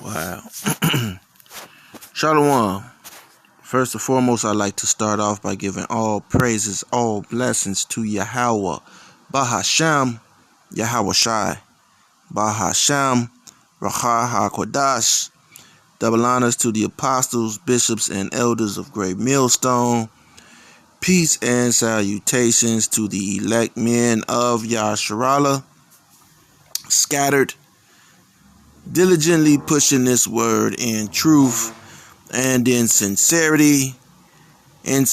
Wow. Shalom. First and foremost, I'd like to start off by giving all praises, all blessings to Yahweh, Bahasham, Yahweh Shai, Bahasham, Rachah HaKodash. Double honors to the apostles, bishops, and elders of Great Millstone. Peace and salutations to the elect men of Yasharallah, scattered, diligently pushing this word in truth and in sincerity, and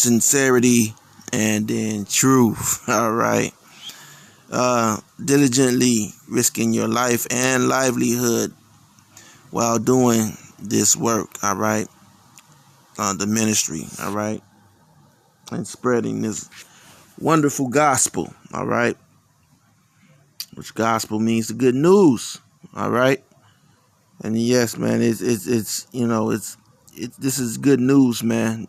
in truth. All right. Diligently risking your life and livelihood while doing this work. All right. The ministry. All right. And spreading this wonderful gospel. All right. Which gospel means the good news. All right. And yes, man, it's this is good news, man.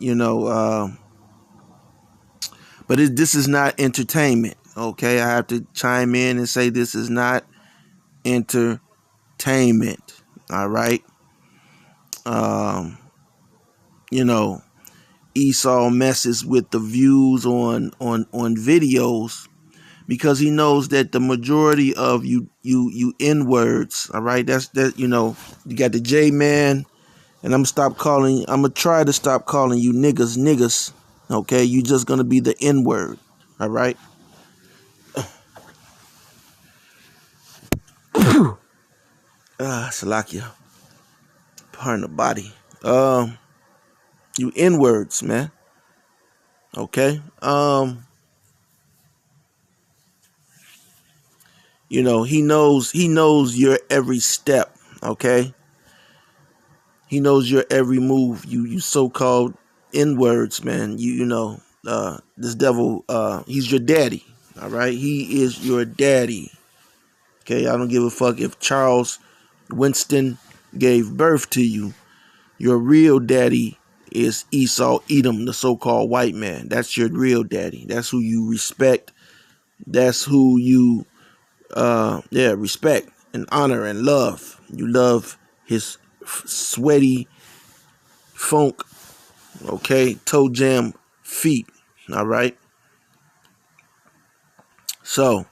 But this is not entertainment, okay? I have to chime in and say this is not entertainment, all right? Esau messes with the views on videos because he knows that the majority of you N-words, all right? You got the J-man, and I'm gonna try to stop calling you niggas, okay? You just gonna be the N-word, all right? Salakia. Pardon the body. You N-words, man. Okay. He knows your every step, okay? He knows your every move. You so-called N-words, man. This devil, he's your daddy. All right? He is your daddy. Okay, I don't give a fuck if Charles Winston gave birth to you. Your real daddy is Esau Edom, the so-called white man. That's your real daddy. That's who you respect. That's who you, respect and honor and love. You love his sweaty funk, okay, toe jam feet. All right. So,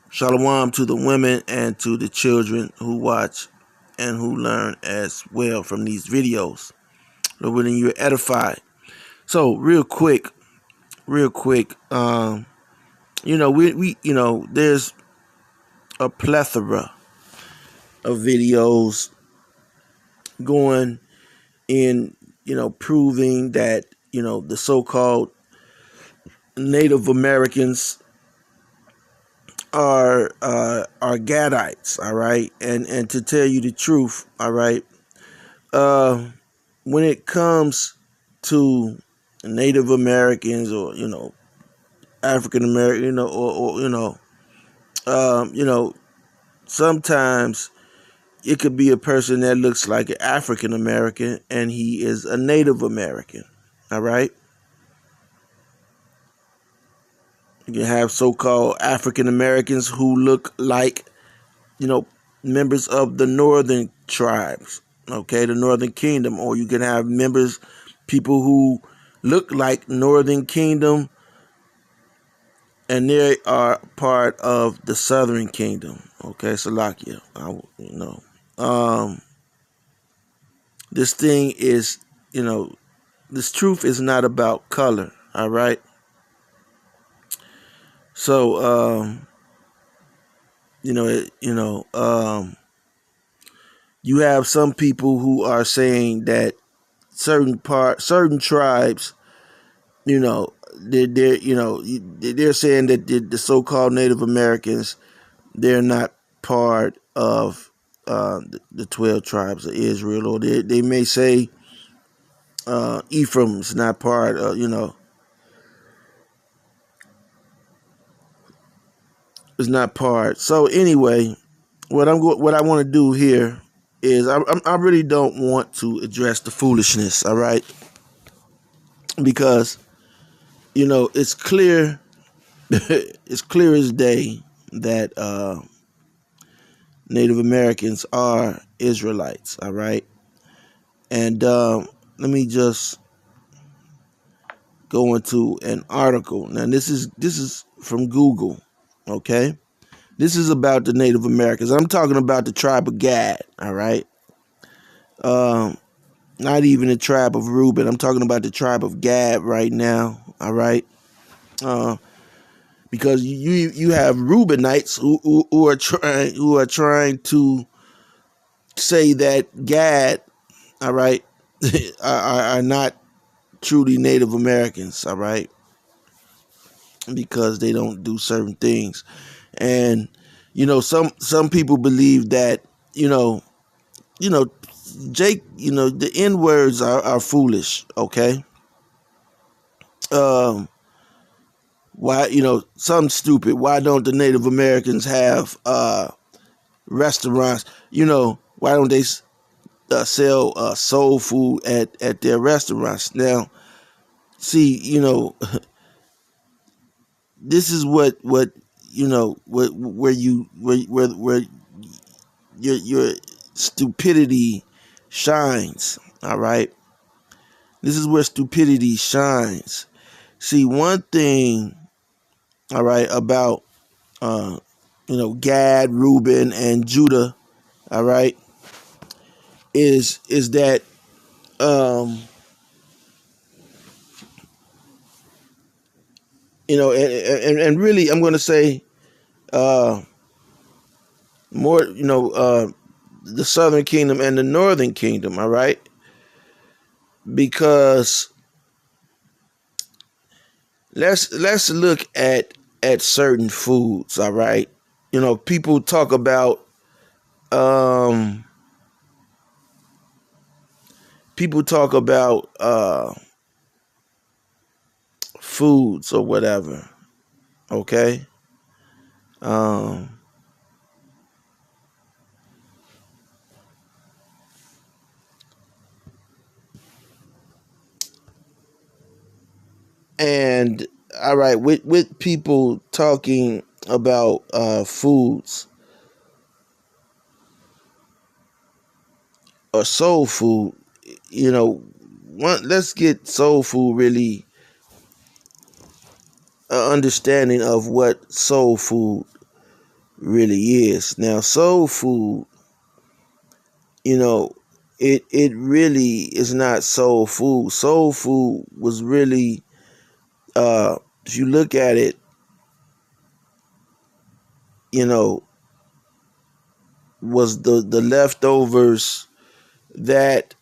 shalom to the women and to the children who watch and who learn as well from these videos. When you're edified. So real quick, we there's a plethora of videos going in, proving that, the so-called Native Americans are Gadites, all right? And to tell you the truth, all right, when it comes to Native Americans or, African American, sometimes it could be a person that looks like an African American and he is a Native American. All right. You can have so-called African Americans who look like, members of the northern tribes. Okay, the Northern Kingdom. Or you can have people who look like Northern Kingdom and they are part of the Southern Kingdom. Okay, Salakia. This thing is, this truth is not about color. All right. So, you have some people who are saying that certain tribes, they're saying that the so-called Native Americans, they're not part of the 12 tribes of Israel, or they may say Ephraim's not part of, is not part. So anyway, what I want to do here is I really don't want to address the foolishness, all right? Because it's clear it's clear as day that Native Americans are Israelites. All right, and let me just go into an article. Now this is from Google. Okay, this is about the Native Americans. I'm talking about the tribe of Gad. All right, not even the tribe of Reuben. I'm talking about the tribe of Gad right now. All right. Uh, because you have Reubenites who are trying to say that Gad, all right, are not truly Native Americans, all right, because they don't do certain things, and some people believe that you know you know Jake, the N words are foolish, okay. Um, why something stupid? Why don't the Native Americans have restaurants? Why don't they sell soul food at their restaurants? Now, see, this is what where your stupidity shines. All right, this is where stupidity shines. See, one thing, all right, about Gad, Reuben, and Judah, all right, is that and really, I'm going to say uh, more, the Southern Kingdom and the Northern Kingdom, all right, because let's look at certain foods, all right. People talk about um, people talk about foods or whatever, okay. Um, and all right, with people talking about foods or soul food, let's get soul food really understanding of what soul food really is. Now, soul food, you know, it really is not soul food. Soul food was really, if you look at it, you know, was the leftovers that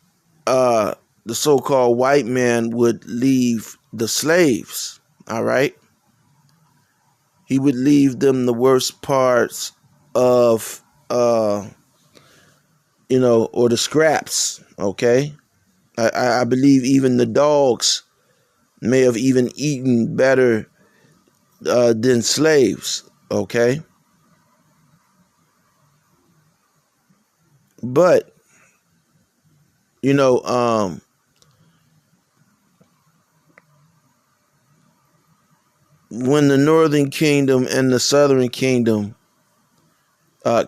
the so-called white man would leave the slaves. All right, he would leave them the worst parts of or the scraps. Okay, I believe even the dogs may have even eaten better than slaves. Okay, but you know, um, when the Northern Kingdom and the Southern Kingdom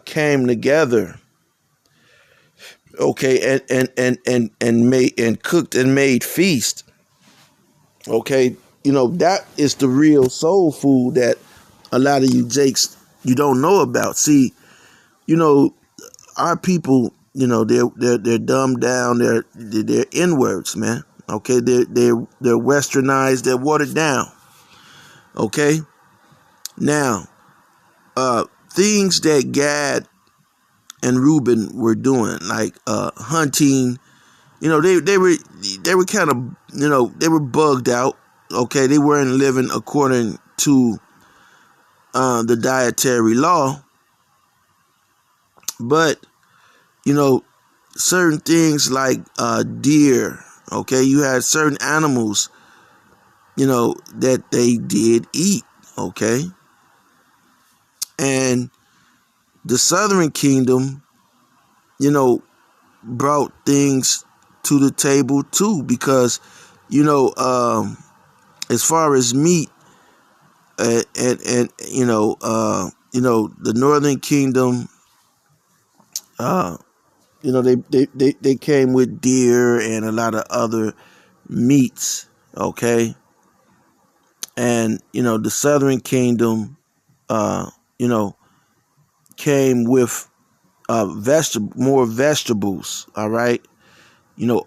came together, okay, and made and cooked and made feast, okay, that is the real soul food that a lot of you jakes you don't know about. See, you know, our people, they're dumbed down, they're N-words, man. Okay, they're westernized, they're watered down. Okay, now things that Gad and Reuben were doing, like hunting, they were kind of, they were bugged out. Okay, they weren't living according to the dietary law, but you know certain things like deer. Okay, you had certain animals, that they did eat. Okay, and the Southern Kingdom, brought things to the table too, because as far as meat, and the Northern Kingdom, Uh, they came with deer and a lot of other meats. Okay, and the Southern Kingdom, uh, you know, came with more vegetables. All right,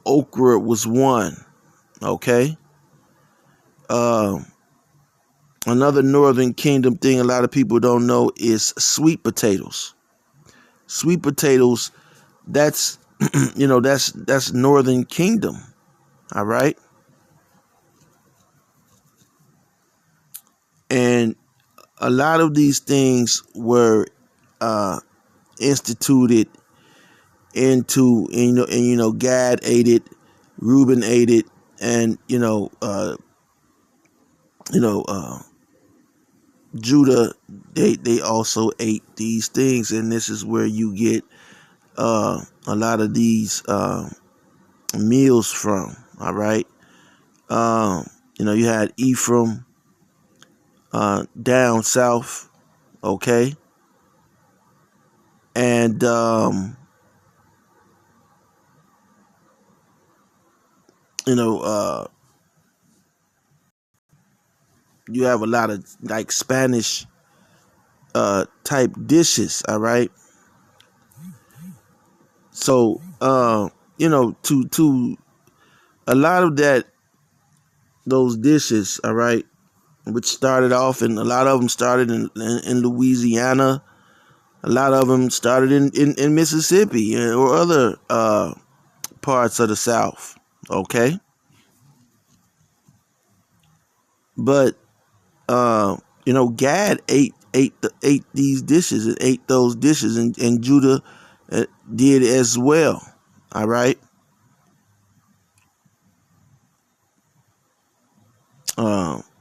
okra was one. Okay. Um, Another Northern Kingdom thing a lot of people don't know is sweet potatoes. Sweet potatoes, that's that's Northern Kingdom. All right. And a lot of these things were uh, instituted into, Gad ate it, Reuben ate it, and you know uh, Judah, they also ate these things, and this is where you get a lot of these meals from. All right. You had Ephraim down south. Okay. And you know you have a lot of like Spanish type dishes. All right. So to a lot of those dishes. All right, which started off, and a lot of them started in Louisiana. A lot of them started in Mississippi or other parts of the South. Okay, but Gad ate these dishes and ate those dishes, and Judah did as well. All right.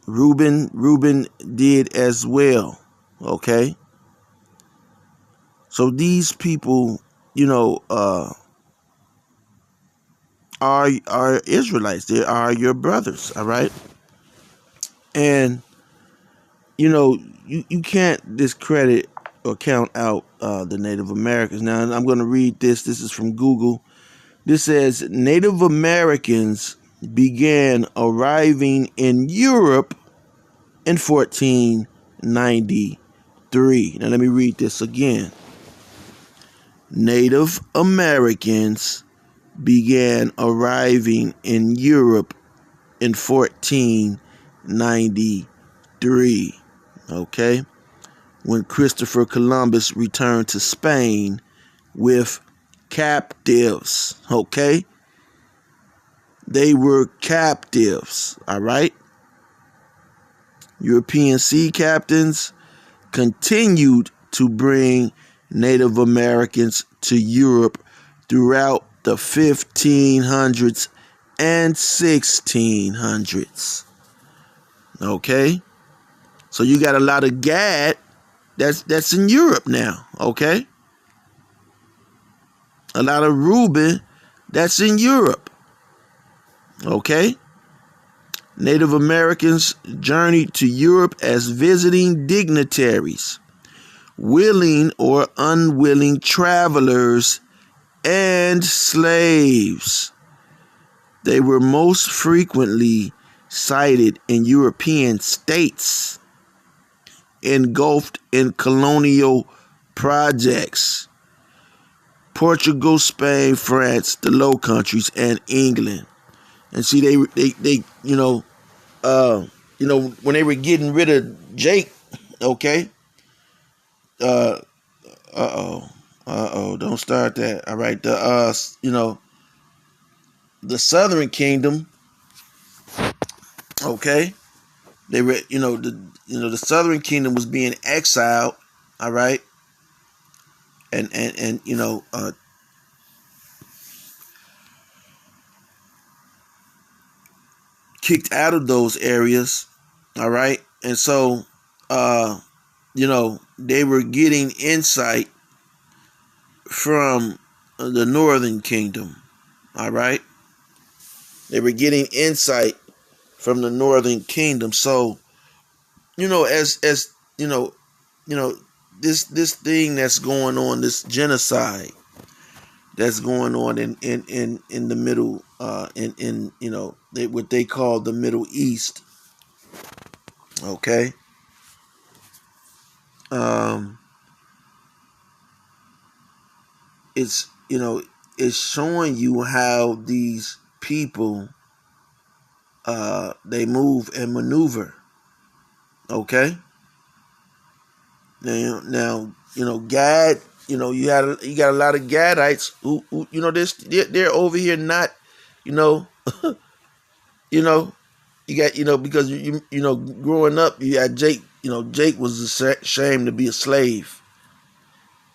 Reuben did as well. Okay. So these people, you know, are Israelites. They are your brothers. All right. And you can't discredit or count out the Native Americans. Now I'm going to read this. This is from Google. This says Native Americans began arriving in Europe in 1493. Now let me read this again. Native Americans began arriving in Europe in 1493. Okay? When Christopher Columbus returned to Spain with captives. Okay? They were captives. All right? European sea captains continued to bring Native Americans to Europe throughout the 1500s and 1600s. Okay? So you got a lot of Gad that's in Europe now. Okay? A lot of Reuben that's in Europe. Okay? Native Americans journeyed to Europe as visiting dignitaries, willing or unwilling travelers, and slaves. They were most frequently sighted in European states, engulfed in colonial projects, Portugal, Spain, France, the Low Countries, and England. And see, they when they were getting rid of Jake, okay, uh, don't start that. All right, the Southern Kingdom, okay, they were, the Southern Kingdom was being exiled, all right, and kicked out of those areas, all right, and so, they were getting insight from the Northern Kingdom, all right. They were getting insight from the Northern Kingdom. So, as this thing that's going on, this genocide, that's going on in the middle, in what they call the Middle East. Okay. um it's it's showing you how these people they move and maneuver. Okay. Now Gad, you got a lot of Gadites who they're over here not, you know you know you got, because growing up, you had Jake. Jake was ashamed to be a slave,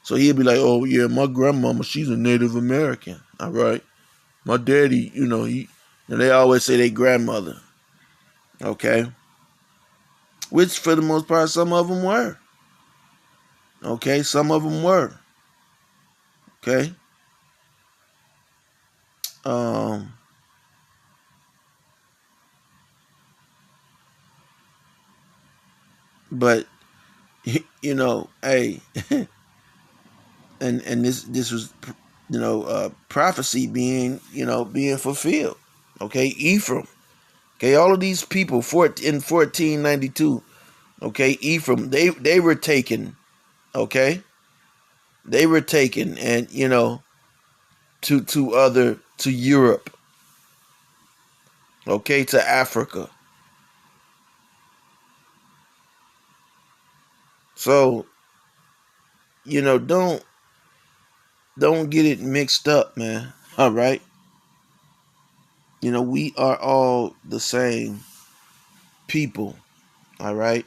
so he'd be like, oh yeah, my grandmama, she's a Native American. All right. My daddy, they always say they grandmother. Okay. Which for the most part, some of them were. Okay. Some of them were. Okay. um but hey, and this was, prophecy being fulfilled. Okay. Ephraim. Okay. All of these people in 1492. Okay. Ephraim, they were taken. Okay. They were taken, and to Europe. Okay. To Africa. So don't get it mixed up, man. All right. We are all the same people. All right.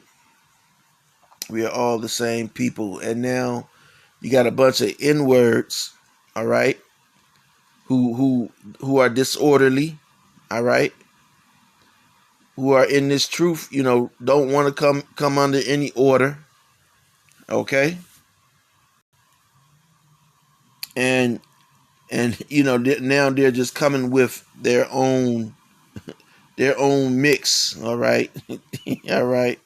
We are all the same people. And now you got a bunch of N words. All right. Who are disorderly. All right. Who are in this truth, don't want to come under any order. Okay. And now they're just coming with their own mix. All right. All right.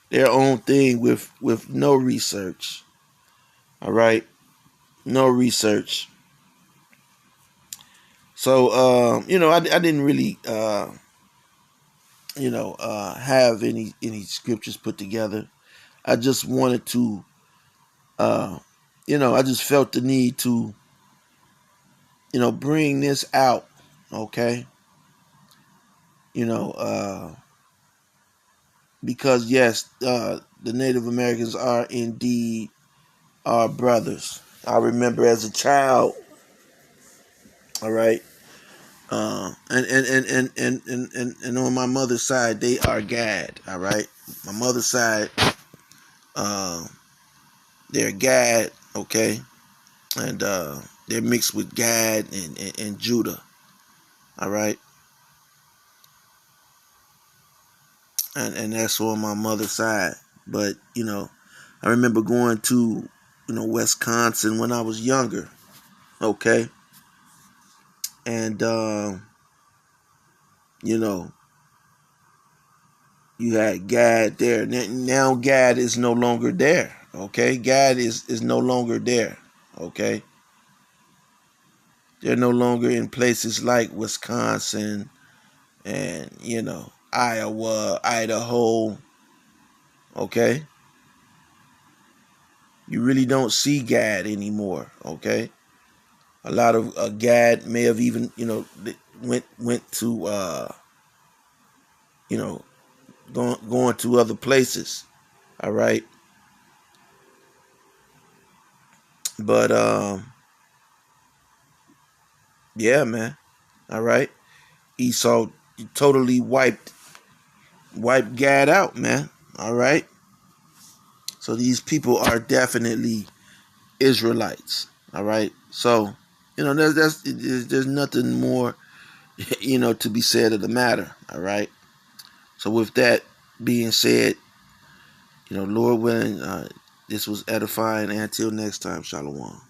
Their own thing with no research. All right. No research. So I didn't really have any scriptures put together. I just wanted to I just felt the need to bring this out. Okay. you know because yes, the Native Americans are indeed our brothers. I remember as a child. All right. And on my mother's side, they are Gad. All right. My mother's side, uh, they're Gad. Okay. And they're mixed with Gad and Judah. All right. And that's on my mother's side. But I remember going to Wisconsin when I was younger. Okay. And you know you had Gad there. Now Gad is no longer there. Okay. Gad is no longer there. Okay. They're no longer in places like Wisconsin and Iowa, Idaho. Okay. You really don't see Gad anymore. Okay. A lot of Gad may have even went to you know going to other places. All right. But yeah, man. All right. Esau totally wiped Gad out, man. All right. So these people are definitely Israelites. All right. So there's nothing more to be said of the matter. All right. So with that being said, Lord willing, this was edifying. Until next time, Shalom.